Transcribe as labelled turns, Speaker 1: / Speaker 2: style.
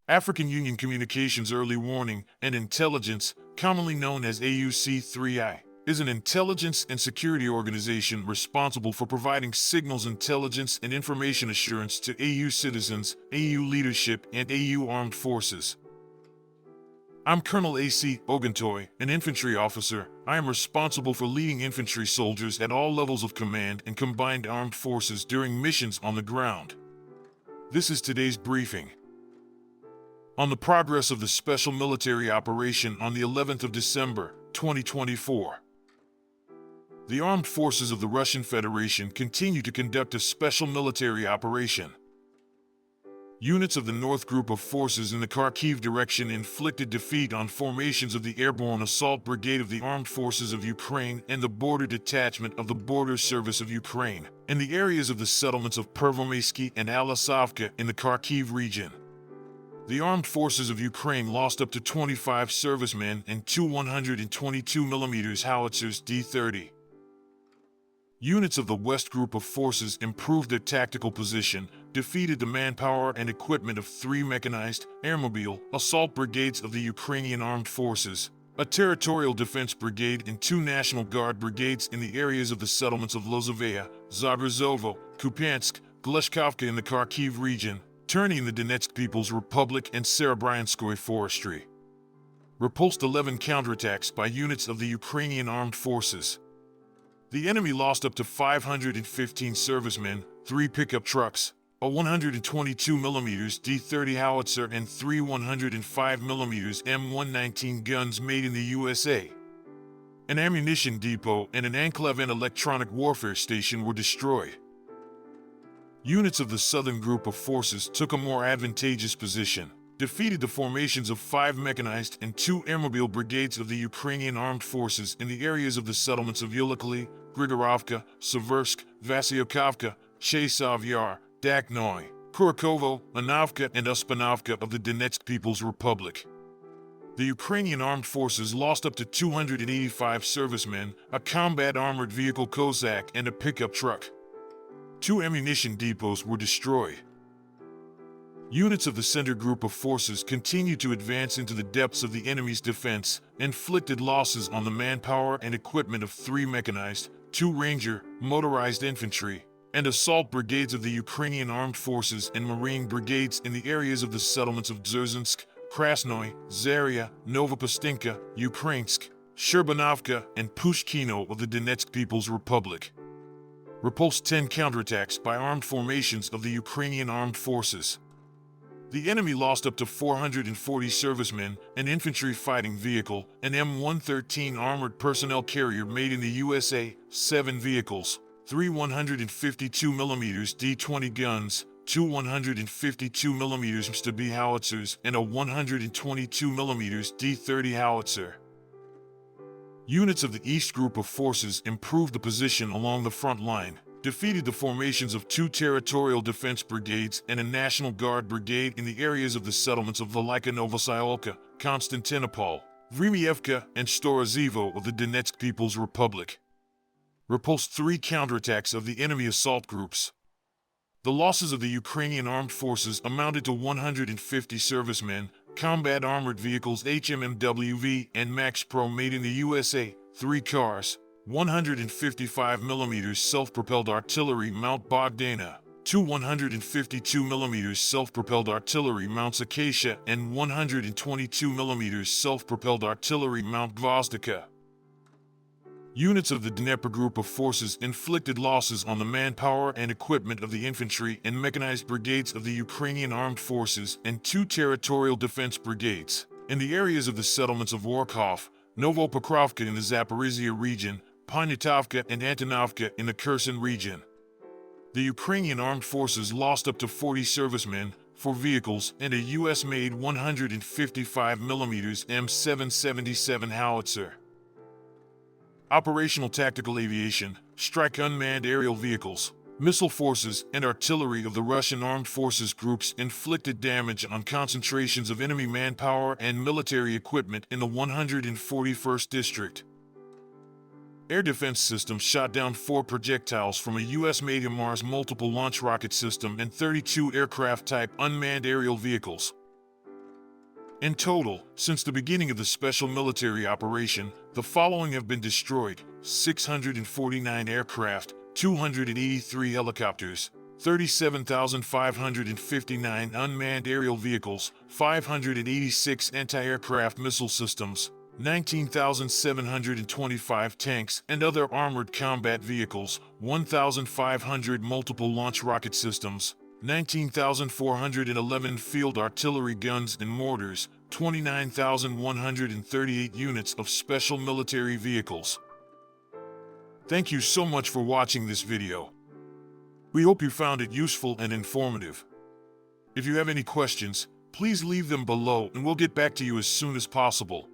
Speaker 1: African Union Communications Early Warning and Intelligence, commonly known as AUC3I, is an intelligence and security organization responsible for providing signals intelligence and information assurance to AU citizens, AU leadership, and AU armed forces. I'm Colonel A.C. Oguntoye, an infantry officer. I am responsible for leading infantry soldiers at all levels of command and combined armed forces during missions on the ground. This is today's briefing. On the progress of the special military operation on the 11th of December, 2024. The armed forces of the Russian Federation continue to conduct a special military operation. Units of the North Group of Forces in the Kharkiv direction inflicted defeat on formations of the Airborne Assault Brigade of the Armed Forces of Ukraine and the Border Detachment of the Border Service of Ukraine in the areas of the settlements of Pervomaysky and Alisovka in the Kharkiv region. The Armed Forces of Ukraine lost up to 25 servicemen and two 122mm howitzers D-30. Units of the West Group of Forces improved their tactical position, defeated the manpower and equipment of 3 mechanized, airmobile, assault brigades of the Ukrainian Armed Forces, a territorial defense brigade and 2 National Guard brigades in the areas of the settlements of Lozovaya, Lozovaya, Kupyansk, Gleshkovka in the Kharkiv region, Turny in the Donetsk People's Republic and Serebryanskoye Forestry. Repulsed 11 counterattacks by units of the Ukrainian Armed Forces. The enemy lost up to 515 servicemen, 3 pickup trucks, a 122mm D-30 howitzer and 3 105mm M119 guns made in the USA. An ammunition depot and an enclave and electronic warfare station were destroyed. Units of the Southern Group of Forces took a more advantageous position, defeated the formations of 5 mechanized and 2 airmobile brigades of the Ukrainian Armed Forces in the areas of the settlements of Yulikovka, Grigorovka, Seversk, Vasyokhovka, Chasov Yar, Daknoy, Kurkovo, Anovka and Uspanovka of the Donetsk People's Republic. The Ukrainian Armed Forces lost up to 285 servicemen, a combat armored vehicle Cossack and a pickup truck. 2 ammunition depots were destroyed. Units of the Center Group of Forces continued to advance into the depths of the enemy's defense, inflicted losses on the manpower and equipment of 3 mechanized, 2 Ranger, motorized infantry, and assault brigades of the Ukrainian Armed Forces and Marine brigades in the areas of the settlements of Dzержinsk, Krasnoy, Zaria, Novopastinka, Ukrainsk, Sherbanovka, and Pushkino of the Donetsk People's Republic. Repulsed 10 counterattacks by armed formations of the Ukrainian Armed Forces. The enemy lost up to 440 servicemen, an infantry fighting vehicle, an M113 armored personnel carrier made in the USA, 7 vehicles, 3 152mm D-20 guns, 2 152mm St-B howitzers, and a 122mm D-30 howitzer. Units of the East Group of Forces improved the position along the front line, defeated the formations of 2 territorial defense brigades and a National Guard brigade in the areas of the settlements of Velika Novosyolka, Konstantinopol, Vremievka, and Storozivo of the Donetsk People's Republic. Repulsed 3 counterattacks of the enemy assault groups. The losses of the Ukrainian Armed Forces amounted to 150 servicemen, combat armored vehicles HMMWV and Max Pro made in the USA, 3 cars, 155mm self-propelled artillery mount Bogdana, 2 152mm self-propelled artillery mounts Acacia, and 122mm self-propelled artillery mount Gvozdika. Units of the Dnieper Group of Forces inflicted losses on the manpower and equipment of the infantry and mechanized brigades of the Ukrainian Armed Forces and 2 territorial defense brigades in the areas of the settlements of Orkhov, Novopokrovka in the Zaporizhia region, Poniatovka and Antonovka in the Kherson region. The Ukrainian Armed Forces lost up to 40 servicemen, 4 vehicles, and a US-made 155mm M777 howitzer. Operational Tactical Aviation, strike unmanned aerial vehicles, missile forces, and artillery of the Russian Armed Forces groups inflicted damage on concentrations of enemy manpower and military equipment in the 141st District. Air defense systems shot down 4 projectiles from a US-made Mars multiple launch rocket system and 32 aircraft-type unmanned aerial vehicles. In total, since the beginning of the special military operation, the following have been destroyed: 649 aircraft, 283 helicopters, 37,559 unmanned aerial vehicles, 586 anti-aircraft missile systems, 19,725 tanks and other armored combat vehicles, 1,500 multiple launch rocket systems, 19,411 field artillery guns and mortars, 29,138 units of special military vehicles. Thank you so much for watching this video. We hope you found it useful and informative. If you have any questions, please leave them below and we'll get back to you as soon as possible.